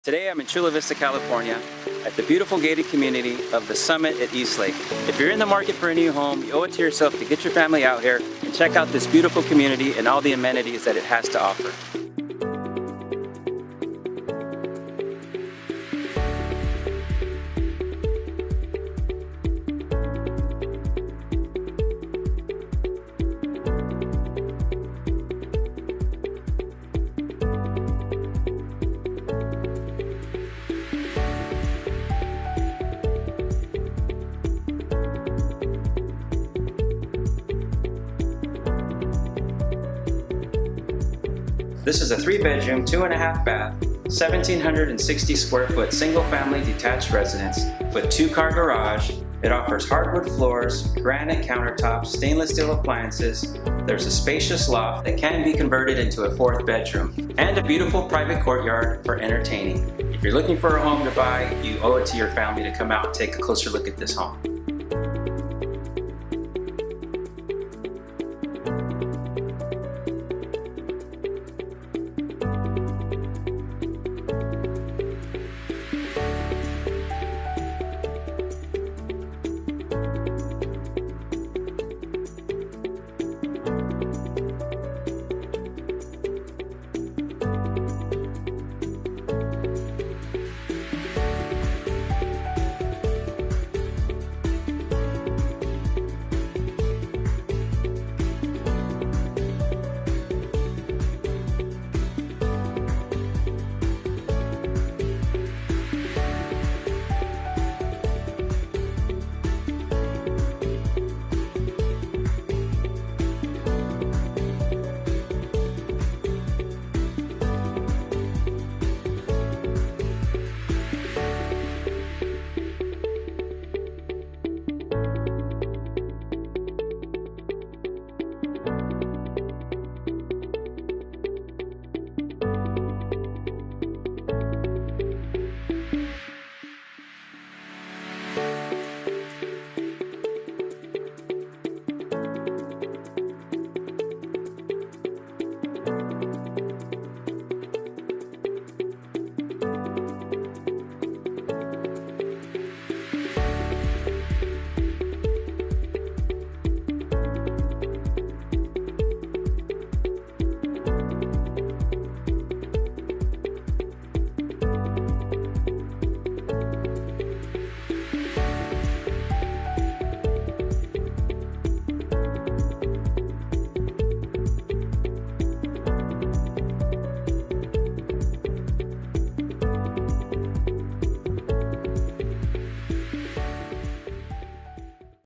Today I'm in Chula Vista, California at the beautiful gated community of the Summit at Eastlake. If you're in the market for a new home, you owe it to yourself to get your family out here and check out this beautiful community and all the amenities that it has to offer. This is a 3-bedroom, 2.5 bath, 1,760 square foot single family detached residence with 2-car garage. It offers hardwood floors, granite countertops, stainless steel appliances. There's a spacious loft that can be converted into a 4th bedroom, and a beautiful private courtyard for entertaining. If you're looking for a home to buy, you owe it to your family to come out and take a closer look at this home.